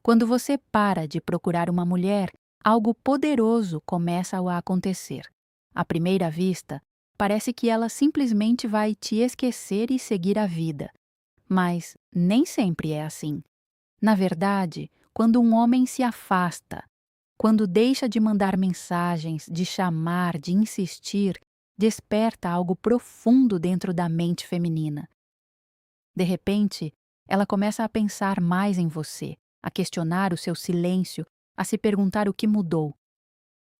Quando você para de procurar uma mulher, algo poderoso começa a acontecer. À primeira vista, parece que ela simplesmente vai te esquecer e seguir a vida. Mas nem sempre é assim. Na verdade, quando um homem se afasta, quando deixa de mandar mensagens, de chamar, de insistir, desperta algo profundo dentro da mente feminina. De repente, ela começa a pensar mais em você, a questionar o seu silêncio, a se perguntar o que mudou.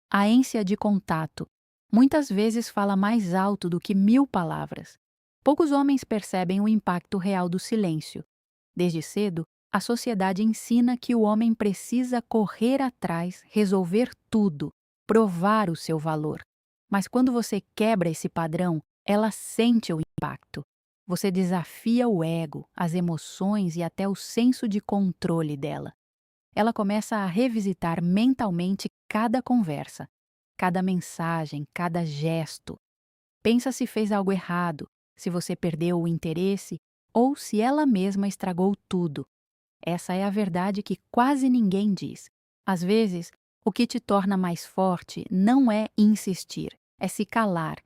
A ânsia de contato muitas vezes fala mais alto do que 1000 palavras. Poucos homens percebem o impacto real do silêncio. Desde cedo, a sociedade ensina que o homem precisa correr atrás, resolver tudo, provar o seu valor. Mas quando você quebra esse padrão, ela sente o impacto. Você desafia o ego, as emoções e até o senso de controle dela. Ela começa a revisitar mentalmente cada conversa, cada mensagem, cada gesto. Pensa se fez algo errado, se você perdeu o interesse ou se ela mesma estragou tudo. Essa é a verdade que quase ninguém diz. Às vezes, o que te torna mais forte não é insistir, é se calar.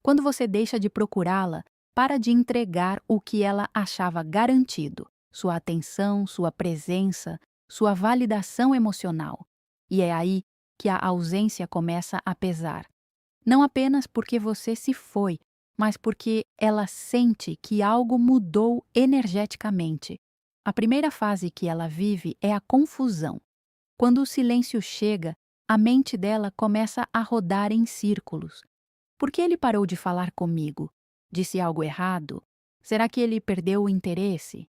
Quando você deixa de procurá-la, para de entregar o que ela achava garantido: sua atenção, sua presença, sua validação emocional. E é aí que a ausência começa a pesar. Não apenas porque você se foi, mas porque ela sente que algo mudou energeticamente. A primeira fase que ela vive é a confusão. Quando o silêncio chega, a mente dela começa a rodar em círculos. Por que ele parou de falar comigo? Disse algo errado? Será que ele perdeu o interesse?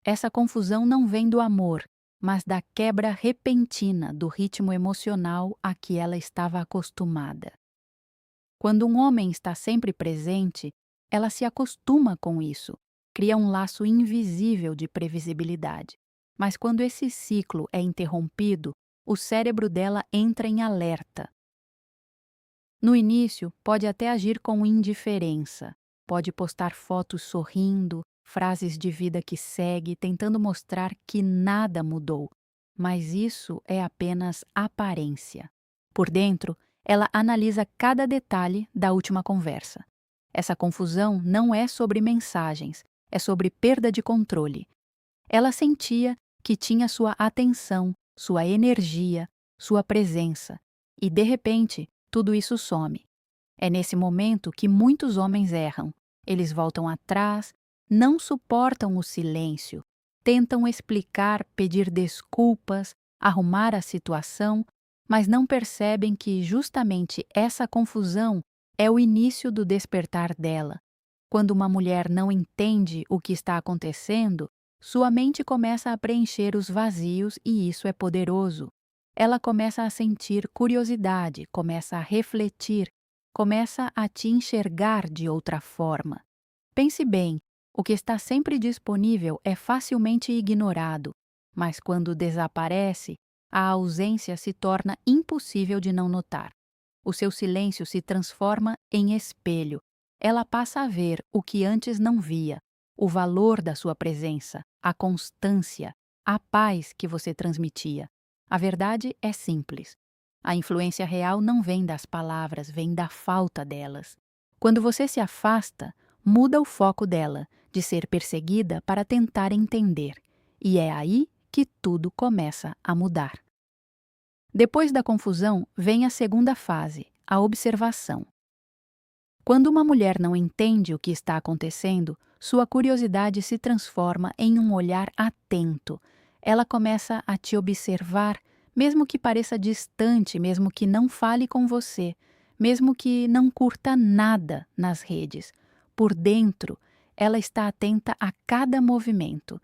Essa confusão não vem do amor, mas da quebra repentina do ritmo emocional a que ela estava acostumada. Quando um homem está sempre presente, ela se acostuma com isso, cria um laço invisível de previsibilidade. Mas quando esse ciclo é interrompido, o cérebro dela entra em alerta. No início, pode até agir com indiferença, pode postar fotos sorrindo, frases de vida que segue, tentando mostrar que nada mudou, mas isso é apenas aparência. Por dentro, ela analisa cada detalhe da última conversa. Essa confusão não é sobre mensagens, é sobre perda de controle. Ela sentia que tinha sua atenção, sua energia, sua presença, e de repente, tudo isso some. É nesse momento que muitos homens erram. Eles voltam atrás, não suportam o silêncio, tentam explicar, pedir desculpas, arrumar a situação, mas não percebem que justamente essa confusão é o início do despertar dela. Quando uma mulher não entende o que está acontecendo, sua mente começa a preencher os vazios e isso é poderoso. Ela começa a sentir curiosidade, começa a refletir, começa a te enxergar de outra forma. Pense bem, o que está sempre disponível é facilmente ignorado, mas quando desaparece, a ausência se torna impossível de não notar. O seu silêncio se transforma em espelho. Ela passa a ver o que antes não via, o valor da sua presença, a constância, a paz que você transmitia. A verdade é simples. A influência real não vem das palavras, vem da falta delas. Quando você se afasta, muda o foco dela, de ser perseguida para tentar entender. E é aí que tudo começa a mudar. Depois da confusão, vem a segunda fase, a observação. Quando uma mulher não entende o que está acontecendo, sua curiosidade se transforma em um olhar atento. Ela começa a te observar, mesmo que pareça distante, mesmo que não fale com você, mesmo que não curta nada nas redes. Por dentro, ela está atenta a cada movimento.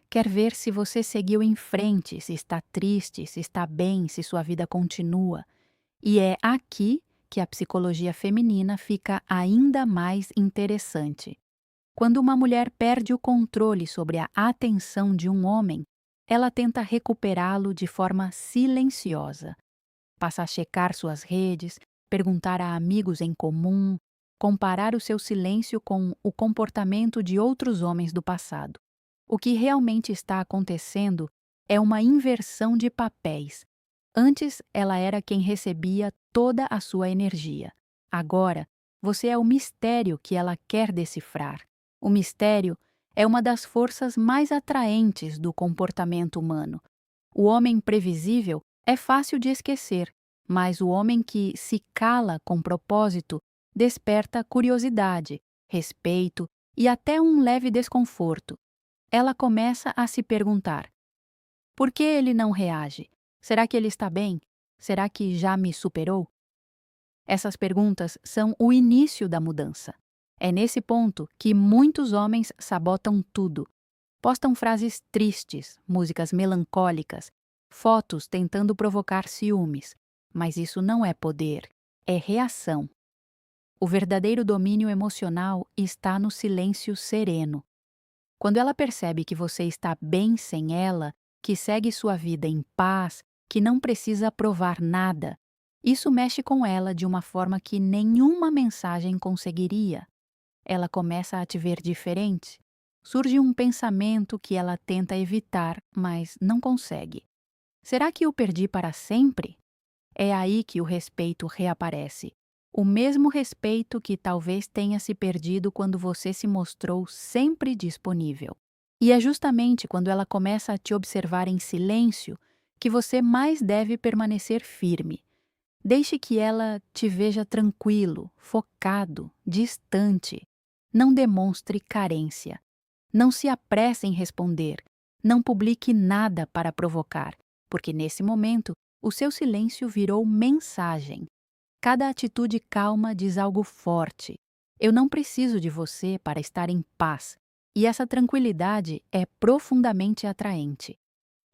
Quer ver se você seguiu em frente, se está triste, se está bem, se sua vida continua. E é aqui que a psicologia feminina fica ainda mais interessante. Quando uma mulher perde o controle sobre a atenção de um homem, ela tenta recuperá-lo de forma silenciosa. Passa a checar suas redes, perguntar a amigos em comum, comparar o seu silêncio com o comportamento de outros homens do passado. O que realmente está acontecendo É uma inversão de papéis. Antes, ela era quem recebia toda a sua energia. Agora, você é o mistério que ela quer decifrar. O mistério é uma das forças mais atraentes do comportamento humano. O homem previsível é fácil de esquecer, mas o homem que se cala com propósito desperta curiosidade, respeito e até um leve desconforto. Ela começa a se perguntar: por que ele não reage? Será que ele está bem? Será que já me superou? Essas perguntas são o início da mudança. É nesse ponto que muitos homens sabotam tudo. Postam frases tristes, músicas melancólicas, fotos tentando provocar ciúmes. Mas isso não é poder, é reação. O verdadeiro domínio emocional está no silêncio sereno. Quando ela percebe que você está bem sem ela, que segue sua vida em paz, que não precisa provar nada, isso mexe com ela de uma forma que nenhuma mensagem conseguiria. Ela começa a te ver diferente. Surge um pensamento que ela tenta evitar, mas não consegue. Será que o perdi para sempre? É aí que o respeito reaparece. O mesmo respeito que talvez tenha se perdido quando você se mostrou sempre disponível. E é justamente quando ela começa a te observar em silêncio que você mais deve permanecer firme. Deixe que ela te veja tranquilo, focado, distante. Não demonstre carência. Não se apresse em responder. Não publique nada para provocar, porque nesse momento o seu silêncio virou mensagem. Cada atitude calma diz algo forte. Eu não preciso de você para estar em paz. E essa tranquilidade é profundamente atraente.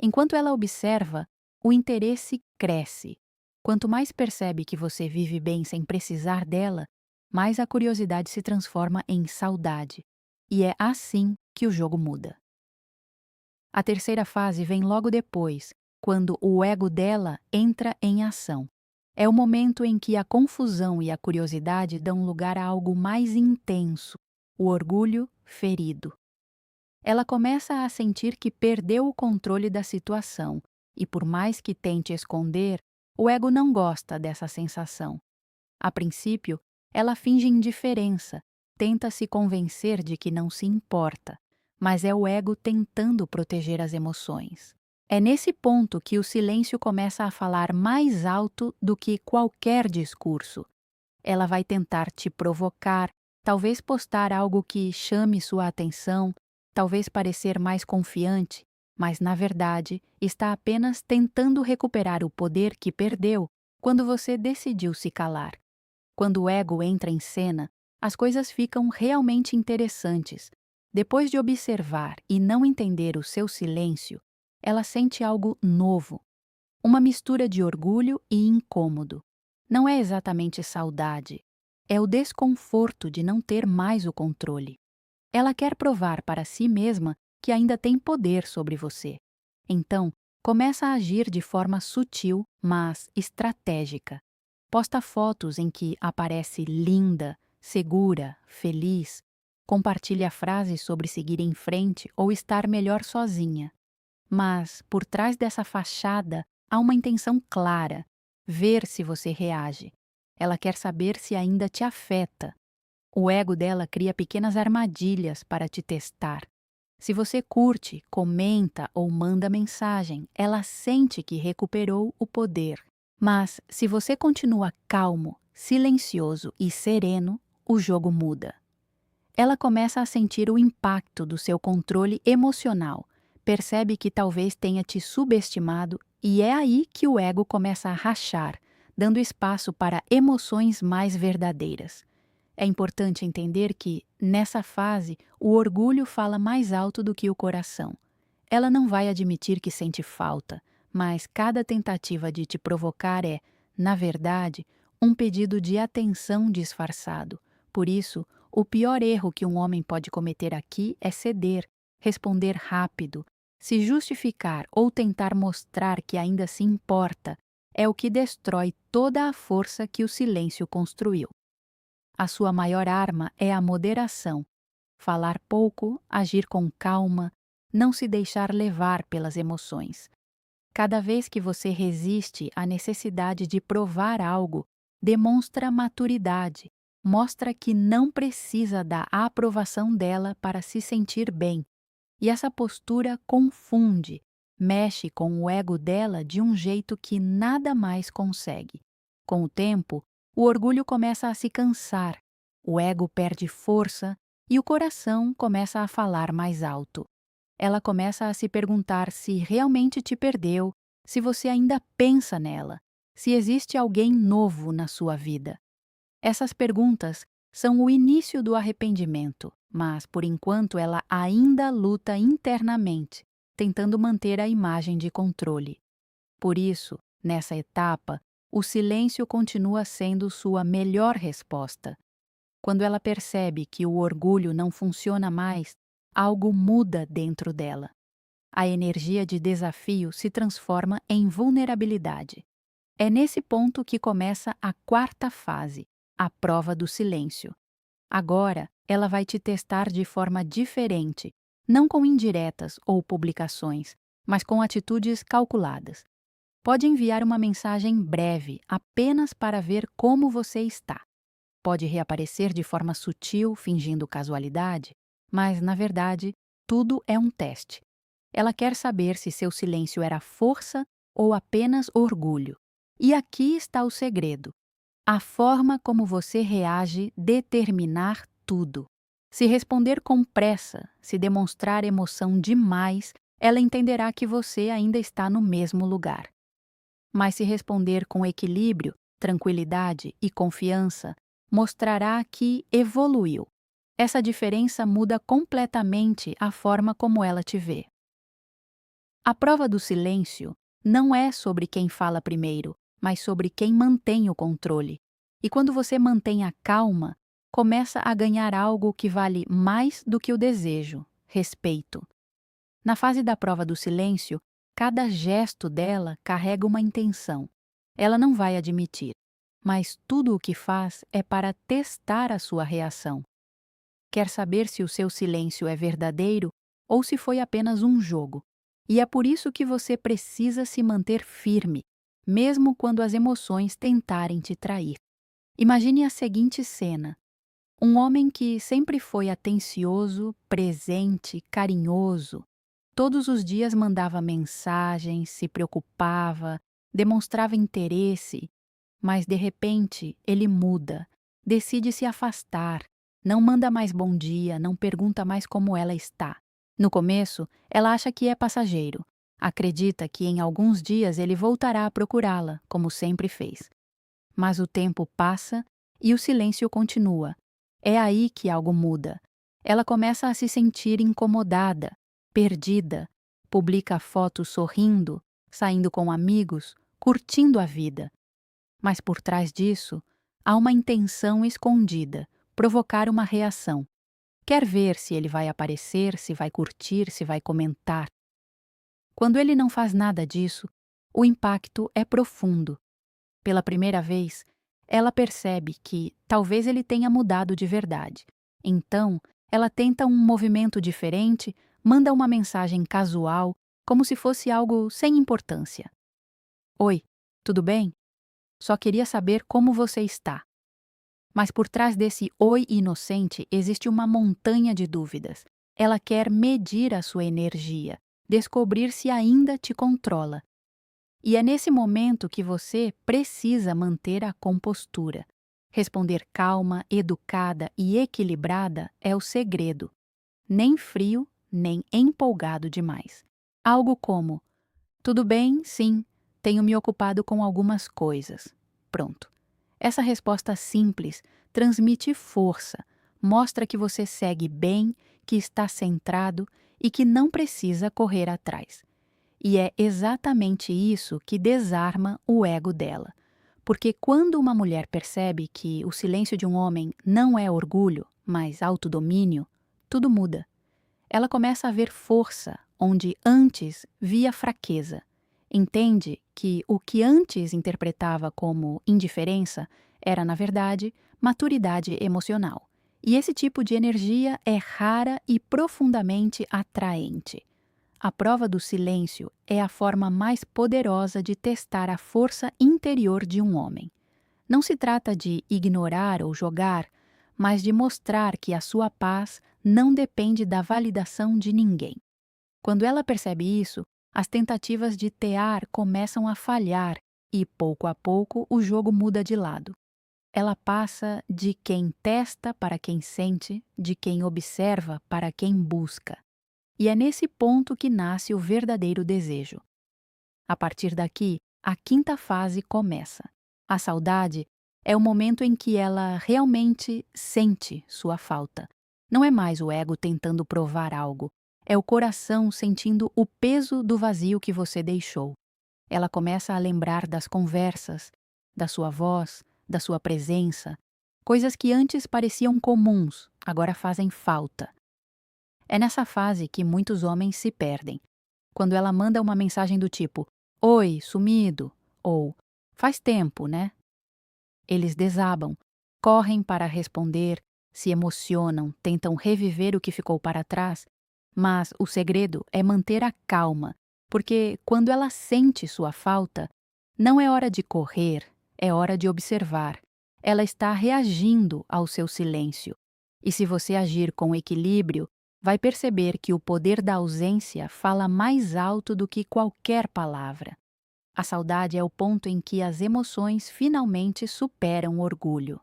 Enquanto ela observa, o interesse cresce. Quanto mais percebe que você vive bem sem precisar dela, mais a curiosidade se transforma em saudade. E é assim que o jogo muda. A terceira fase vem logo depois, quando o ego dela entra em ação. É o momento em que a confusão e a curiosidade dão lugar a algo mais intenso, o orgulho ferido. Ela começa a sentir que perdeu o controle da situação, e por mais que tente esconder, o ego não gosta dessa sensação. A princípio, ela finge indiferença, tenta se convencer de que não se importa, mas é o ego tentando proteger as emoções. É nesse ponto que o silêncio começa a falar mais alto do que qualquer discurso. Ela vai tentar te provocar, talvez postar algo que chame sua atenção, talvez parecer mais confiante, mas na verdade está apenas tentando recuperar o poder que perdeu quando você decidiu se calar. Quando o ego entra em cena, as coisas ficam realmente interessantes. Depois de observar e não entender o seu silêncio, ela sente algo novo, uma mistura de orgulho e incômodo. Não é exatamente saudade, é o desconforto de não ter mais o controle. Ela quer provar para si mesma que ainda tem poder sobre você. Então, começa a agir de forma sutil, mas estratégica. Posta fotos em que aparece linda, segura, feliz. Compartilha frases sobre seguir em frente ou estar melhor sozinha. Mas, por trás dessa fachada, há uma intenção clara: ver se você reage. Ela quer saber se ainda te afeta. O ego dela cria pequenas armadilhas para te testar. Se você curte, comenta ou manda mensagem, ela sente que recuperou o poder. Mas, se você continua calmo, silencioso e sereno, o jogo muda. Ela começa a sentir o impacto do seu controle emocional, percebe que talvez tenha te subestimado e é aí que o ego começa a rachar, dando espaço para emoções mais verdadeiras. É importante entender que, nessa fase, o orgulho fala mais alto do que o coração. Ela não vai admitir que sente falta, mas cada tentativa de te provocar é, na verdade, um pedido de atenção disfarçado. Por isso, o pior erro que um homem pode cometer aqui é ceder, responder rápido, se justificar ou tentar mostrar que ainda se importa. É o que destrói toda a força que o silêncio construiu. A sua maior arma é a moderação. Falar pouco, agir com calma, não se deixar levar pelas emoções. Cada vez que você resiste à necessidade de provar algo, demonstra maturidade, mostra que não precisa da aprovação dela para se sentir bem. E essa postura confunde, mexe com o ego dela de um jeito que nada mais consegue. Com o tempo, o orgulho começa a se cansar, o ego perde força e o coração começa a falar mais alto. Ela começa a se perguntar se realmente te perdeu, se você ainda pensa nela, se existe alguém novo na sua vida. Essas perguntas são o início do arrependimento, mas por enquanto ela ainda luta internamente, tentando manter a imagem de controle. Por isso, nessa etapa, o silêncio continua sendo sua melhor resposta. Quando ela percebe que o orgulho não funciona mais, algo muda dentro dela. A energia de desafio se transforma em vulnerabilidade. É nesse ponto que começa a quarta fase, a prova do silêncio. Agora, ela vai te testar de forma diferente, não com indiretas ou publicações, mas com atitudes calculadas. Pode enviar uma mensagem breve, apenas para ver como você está. Pode reaparecer de forma sutil, fingindo casualidade, mas, na verdade, tudo é um teste. Ela quer saber se seu silêncio era força ou apenas orgulho. E aqui está o segredo. A forma como você reage determinar tudo. Se responder com pressa, se demonstrar emoção demais, ela entenderá que você ainda está no mesmo lugar. Mas se responder com equilíbrio, tranquilidade e confiança, mostrará que evoluiu. Essa diferença muda completamente a forma como ela te vê. A prova do silêncio não é sobre quem fala primeiro, mas sobre quem mantém o controle. E quando você mantém a calma, começa a ganhar algo que vale mais do que o desejo: respeito. Na fase da prova do silêncio, cada gesto dela carrega uma intenção. Ela não vai admitir, mas tudo o que faz é para testar a sua reação. Quer saber se o seu silêncio é verdadeiro ou se foi apenas um jogo. E é por isso que você precisa se manter firme, mesmo quando as emoções tentarem te trair. Imagine a seguinte cena: um homem que sempre foi atencioso, presente, carinhoso. Todos os dias mandava mensagens, se preocupava, demonstrava interesse, mas de repente ele muda, decide se afastar, não manda mais bom dia, não pergunta mais como ela está. No começo, ela acha que é passageiro, acredita que em alguns dias ele voltará a procurá-la, como sempre fez. Mas o tempo passa e o silêncio continua. É aí que algo muda. Ela começa a se sentir incomodada, perdida, publica fotos sorrindo, saindo com amigos, curtindo a vida. Mas por trás disso, há uma intenção escondida, provocar uma reação. Quer ver se ele vai aparecer, se vai curtir, se vai comentar. Quando ele não faz nada disso, o impacto é profundo. Pela primeira vez, ela percebe que talvez ele tenha mudado de verdade. Então, ela tenta um movimento diferente, manda uma mensagem casual, como se fosse algo sem importância. Oi, tudo bem? Só queria saber como você está. Mas por trás desse oi inocente existe uma montanha de dúvidas. Ela quer medir a sua energia, descobrir se ainda te controla. E é nesse momento que você precisa manter a compostura. Responder calma, educada e equilibrada é o segredo. Nem frio, nem empolgado demais. Algo como: tudo bem, sim, tenho me ocupado com algumas coisas. Pronto. Essa resposta simples transmite força, mostra que você segue bem, que está centrado e que não precisa correr atrás. E é exatamente isso que desarma o ego dela. Porque quando uma mulher percebe que o silêncio de um homem não é orgulho, mas autodomínio, tudo muda. Ela começa a ver força onde antes via fraqueza. Entende que o que antes interpretava como indiferença era, na verdade, maturidade emocional. E esse tipo de energia é rara e profundamente atraente. A prova do silêncio é a forma mais poderosa de testar a força interior de um homem. Não se trata de ignorar ou jogar, mas de mostrar que a sua paz não depende da validação de ninguém. Quando ela percebe isso, as tentativas de tear começam a falhar e, pouco a pouco, o jogo muda de lado. Ela passa de quem testa para quem sente, de quem observa para quem busca. E é nesse ponto que nasce o verdadeiro desejo. A partir daqui, a quinta fase começa. A saudade é o momento em que ela realmente sente sua falta. Não é mais o ego tentando provar algo, é o coração sentindo o peso do vazio que você deixou. Ela começa a lembrar das conversas, da sua voz, da sua presença, coisas que antes pareciam comuns, agora fazem falta. É nessa fase que muitos homens se perdem. Quando ela manda uma mensagem do tipo: "Oi, sumido", ou "Faz tempo, né?", eles desabam, correm para responder, se emocionam, tentam reviver o que ficou para trás, mas o segredo é manter a calma, porque quando ela sente sua falta, não é hora de correr, é hora de observar. Ela está reagindo ao seu silêncio. E se você agir com equilíbrio, vai perceber que o poder da ausência fala mais alto do que qualquer palavra. A saudade é o ponto em que as emoções finalmente superam o orgulho.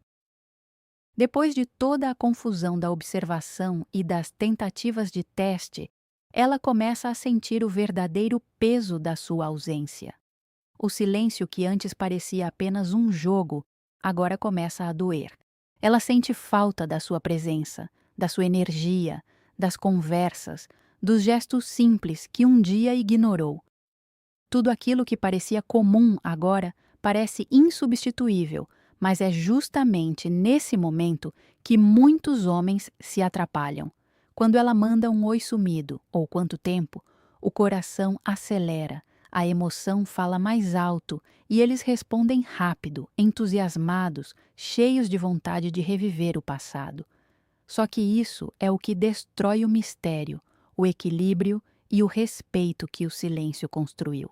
Depois de toda a confusão da observação e das tentativas de teste, ela começa a sentir o verdadeiro peso da sua ausência. O silêncio que antes parecia apenas um jogo, agora começa a doer. Ela sente falta da sua presença, da sua energia, das conversas, dos gestos simples que um dia ignorou. Tudo aquilo que parecia comum agora parece insubstituível, mas é justamente nesse momento que muitos homens se atrapalham. Quando ela manda um oi sumido, ou quanto tempo, o coração acelera, a emoção fala mais alto e eles respondem rápido, entusiasmados, cheios de vontade de reviver o passado. Só que isso é o que destrói o mistério, o equilíbrio e o respeito que o silêncio construiu.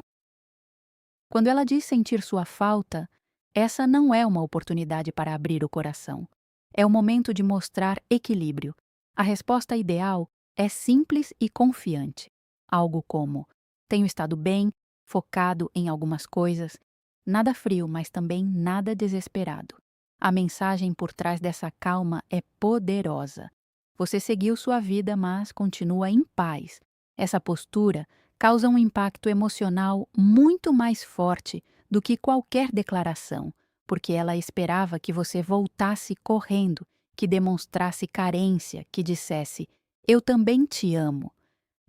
Quando ela diz sentir sua falta, essa não é uma oportunidade para abrir o coração. É o momento de mostrar equilíbrio. A resposta ideal é simples e confiante. Algo como: tenho estado bem, focado em algumas coisas, nada frio, mas também nada desesperado. A mensagem por trás dessa calma é poderosa. Você seguiu sua vida, mas continua em paz. Essa postura causa um impacto emocional muito mais forte do que qualquer declaração, porque ela esperava que você voltasse correndo, que demonstrasse carência, que dissesse: "Eu também te amo".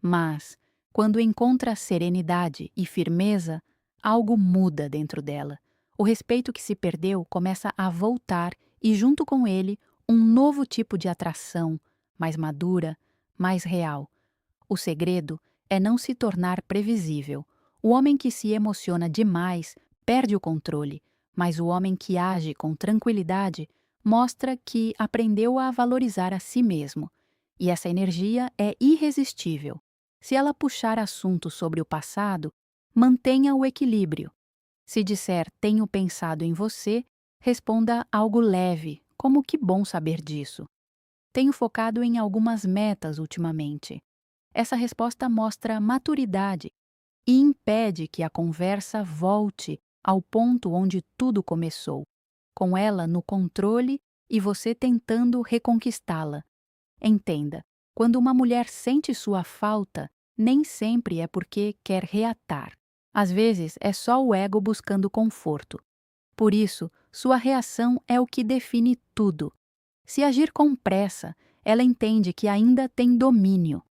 Mas, quando encontra serenidade e firmeza, algo muda dentro dela. O respeito que se perdeu começa a voltar e, junto com ele, um novo tipo de atração, mais madura, mais real. O segredo é não se tornar previsível. O homem que se emociona demais perde o controle, mas o homem que age com tranquilidade mostra que aprendeu a valorizar a si mesmo. E essa energia é irresistível. Se ela puxar assunto sobre o passado, mantenha o equilíbrio. Se disser tenho pensado em você, responda algo leve, como que bom saber disso. Tenho focado em algumas metas ultimamente. Essa resposta mostra maturidade e impede que a conversa volte ao ponto onde tudo começou, com ela no controle e você tentando reconquistá-la. Entenda, quando uma mulher sente sua falta, nem sempre é porque quer reatar. Às vezes é só o ego buscando conforto. Por isso, sua reação é o que define tudo. Se agir com pressa, ela entende que ainda tem domínio.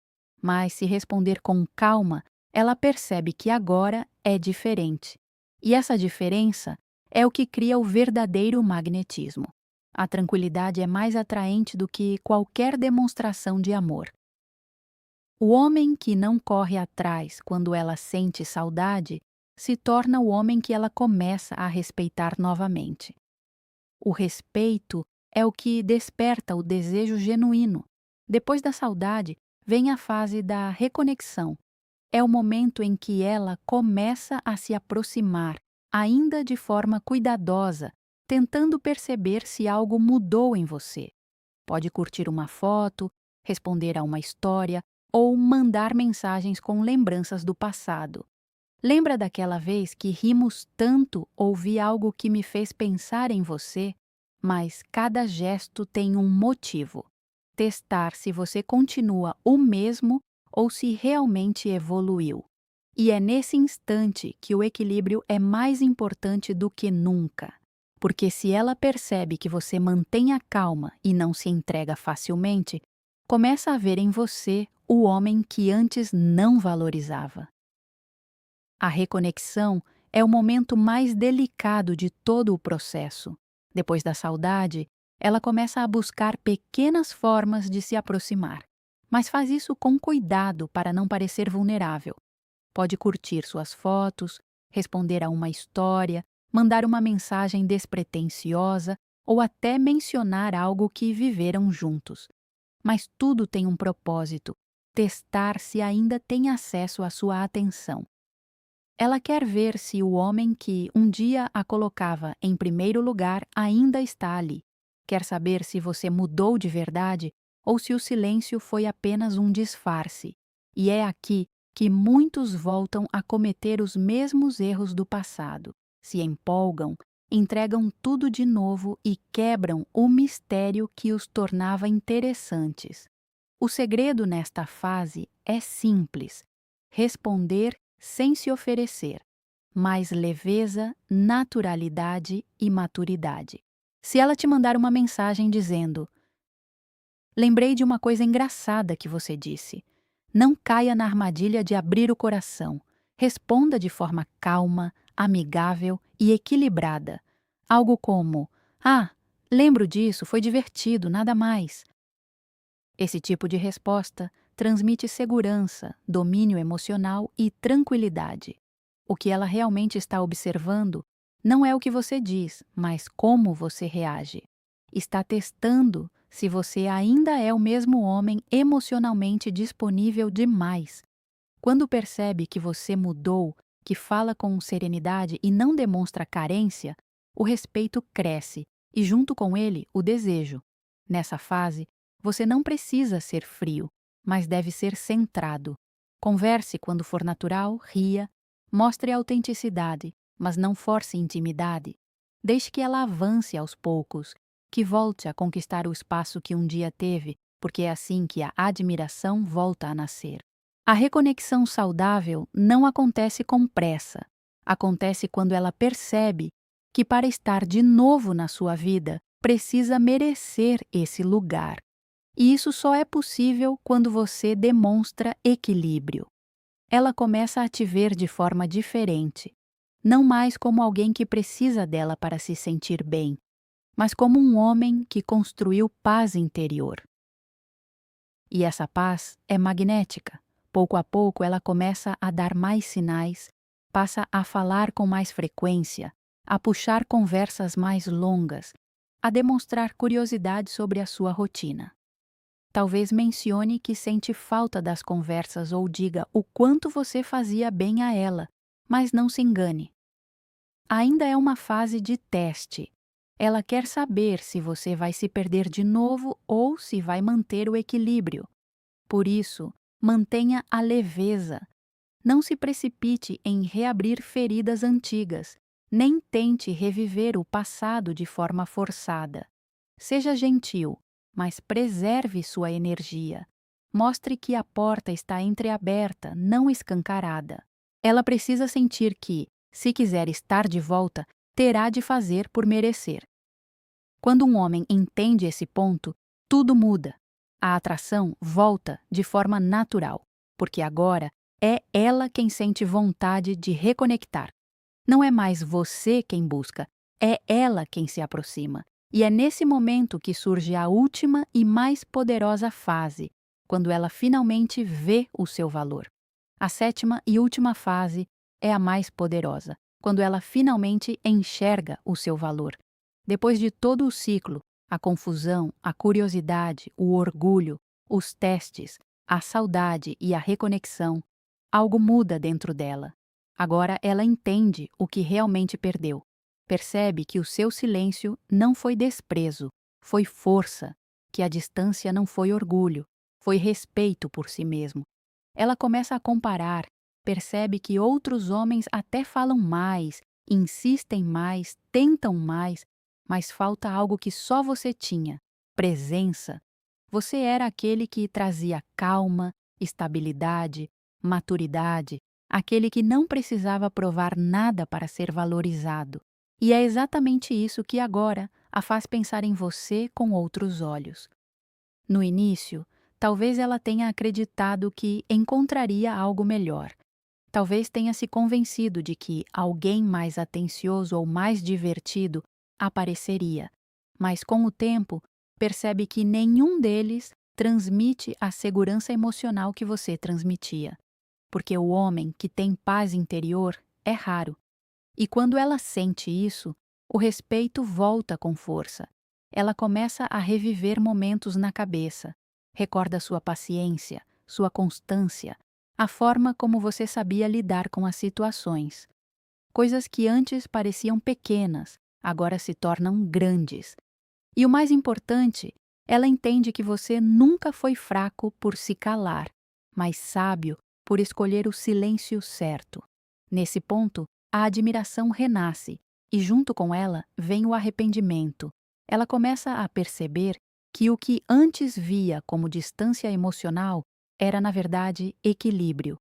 Mas se responder com calma, ela percebe que agora é diferente. E essa diferença é o que cria o verdadeiro magnetismo. A tranquilidade é mais atraente do que qualquer demonstração de amor. O homem que não corre atrás quando ela sente saudade se torna o homem que ela começa a respeitar novamente. O respeito é o que desperta o desejo genuíno. Depois da saudade, vem a fase da reconexão. é o momento em que ela começa a se aproximar, ainda de forma cuidadosa, tentando perceber se algo mudou em você. Pode curtir uma foto, responder a uma história ou mandar mensagens com lembranças do passado. Lembra daquela vez que rimos tanto ou vi algo que me fez pensar em você? Mas cada gesto tem um motivo. Testar se você continua o mesmo ou se realmente evoluiu. E é nesse instante que o equilíbrio é mais importante do que nunca. Porque se ela percebe que você mantém a calma e não se entrega facilmente, começa a ver em você o homem que antes não valorizava. A reconexão é o momento mais delicado de todo o processo. Depois da saudade, ela começa a buscar pequenas formas de se aproximar, mas faz isso com cuidado para não parecer vulnerável. Pode curtir suas fotos, responder a uma história, mandar uma mensagem despretensiosa ou até mencionar algo que viveram juntos. Mas tudo tem um propósito: testar se ainda tem acesso à sua atenção. Ela quer ver se o homem que um dia a colocava em primeiro lugar ainda está ali. Quer saber se você mudou de verdade ou se o silêncio foi apenas um disfarce. E é aqui que muitos voltam a cometer os mesmos erros do passado. Se empolgam, entregam tudo de novo e quebram o mistério que os tornava interessantes. O segredo nesta fase é simples: responder sem se oferecer, mais leveza, naturalidade e maturidade. Se ela te mandar uma mensagem dizendo: "Lembrei de uma coisa engraçada que você disse", não caia na armadilha de abrir o coração. Responda de forma calma, amigável e equilibrada. Algo como: "Ah, lembro disso, foi divertido, nada mais". Esse tipo de resposta transmite segurança, domínio emocional e tranquilidade. O que ela realmente está observando não é o que você diz, mas como você reage. Está testando se você ainda é o mesmo homem emocionalmente disponível demais. Quando percebe que você mudou, que fala com serenidade e não demonstra carência, o respeito cresce e, junto com ele, o desejo. Nessa fase, você não precisa ser frio, mas deve ser centrado. Converse quando for natural, ria, mostre autenticidade, mas não force intimidade. Deixe que ela avance aos poucos, que volte a conquistar o espaço que um dia teve, porque é assim que a admiração volta a nascer. A reconexão saudável não acontece com pressa. Acontece quando ela percebe que, para estar de novo na sua vida, precisa merecer esse lugar. E isso só é possível quando você demonstra equilíbrio. Ela começa a te ver de forma diferente, não mais como alguém que precisa dela para se sentir bem, mas como um homem que construiu paz interior. E essa paz é magnética. Pouco a pouco ela começa a dar mais sinais, passa a falar com mais frequência, a puxar conversas mais longas, a demonstrar curiosidade sobre a sua rotina. Talvez mencione que sente falta das conversas ou diga o quanto você fazia bem a ela, mas não se engane. Ainda é uma fase de teste. Ela quer saber se você vai se perder de novo ou se vai manter o equilíbrio. Por isso, mantenha a leveza. Não se precipite em reabrir feridas antigas, nem tente reviver o passado de forma forçada. Seja gentil, mas preserve sua energia. Mostre que a porta está entreaberta, não escancarada. Ela precisa sentir que, se quiser estar de volta, terá de fazer por merecer. Quando um homem entende esse ponto, tudo muda. A atração volta de forma natural, porque agora é ela quem sente vontade de reconectar. Não é mais você quem busca, é ela quem se aproxima. E é nesse momento que surge a última e mais poderosa fase, quando ela finalmente vê o seu valor. A sétima e última fase é a mais poderosa, quando ela finalmente enxerga o seu valor. Depois de todo o ciclo, a confusão, a curiosidade, o orgulho, os testes, a saudade e a reconexão, Algo muda dentro dela. Agora ela entende o que realmente perdeu. Percebe que o seu silêncio não foi desprezo, foi força, que a distância não foi orgulho, foi respeito por si mesmo. Ela começa a comparar, percebe que outros homens até falam mais, insistem mais, tentam mais, mas falta algo que só você tinha: presença. Você era aquele que trazia calma, estabilidade, maturidade, aquele que não precisava provar nada para ser valorizado. E é exatamente isso que agora a faz pensar em você com outros olhos. No início, talvez ela tenha acreditado que encontraria algo melhor. Talvez tenha se convencido de que alguém mais atencioso ou mais divertido apareceria. Mas com o tempo, percebe que nenhum deles transmite a segurança emocional que você transmitia. Porque o homem que tem paz interior é raro. E quando ela sente isso, o respeito volta com força. Ela começa a reviver momentos na cabeça. Recorda sua paciência, sua constância, a forma como você sabia lidar com as situações. Coisas que antes pareciam pequenas, agora se tornam grandes. E o mais importante, ela entende que você nunca foi fraco por se calar, mas sábio por escolher o silêncio certo. Nesse ponto, a admiração renasce e, junto com ela, vem o arrependimento. Ela começa a perceber que o que antes via como distância emocional era, na verdade, equilíbrio.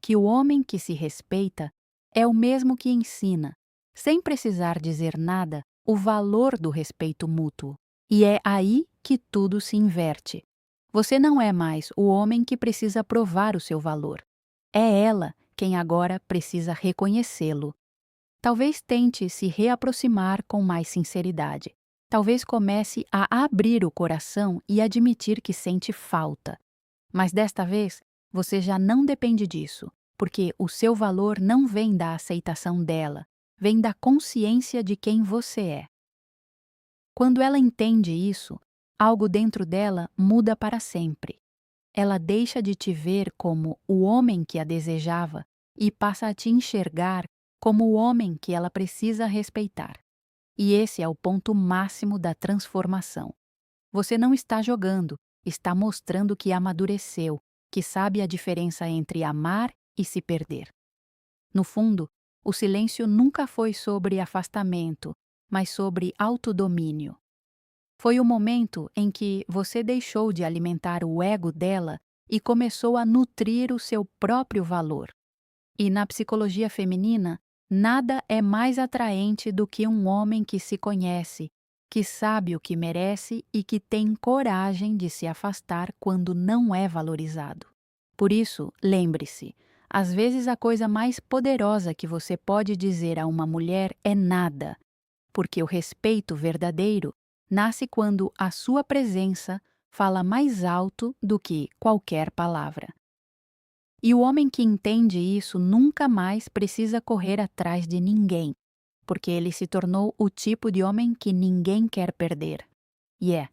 Que o homem que se respeita é o mesmo que ensina, sem precisar dizer nada, o valor do respeito mútuo. E é aí que tudo se inverte. Você não é mais o homem que precisa provar o seu valor. É ela quem agora precisa reconhecê-lo. Talvez tente se reaproximar com mais sinceridade. Talvez comece a abrir o coração e admitir que sente falta. Mas desta vez, você já não depende disso, porque o seu valor não vem da aceitação dela, vem da consciência de quem você é. Quando ela entende isso, algo dentro dela muda para sempre. Ela deixa de te ver como o homem que a desejava e passa a te enxergar como o homem que ela precisa respeitar. E esse é o ponto máximo da transformação. Você não está jogando, está mostrando que amadureceu, que sabe a diferença entre amar e se perder. No fundo, o silêncio nunca foi sobre afastamento, mas sobre autodomínio. Foi o momento em que você deixou de alimentar o ego dela e começou a nutrir o seu próprio valor. E na psicologia feminina, nada é mais atraente do que um homem que se conhece, que sabe o que merece e que tem coragem de se afastar quando não é valorizado. Por isso, lembre-se, às vezes a coisa mais poderosa que você pode dizer a uma mulher é nada, porque o respeito verdadeiro nasce quando a sua presença fala mais alto do que qualquer palavra. E o homem que entende isso nunca mais precisa correr atrás de ninguém, porque ele se tornou o tipo de homem que ninguém quer perder. E é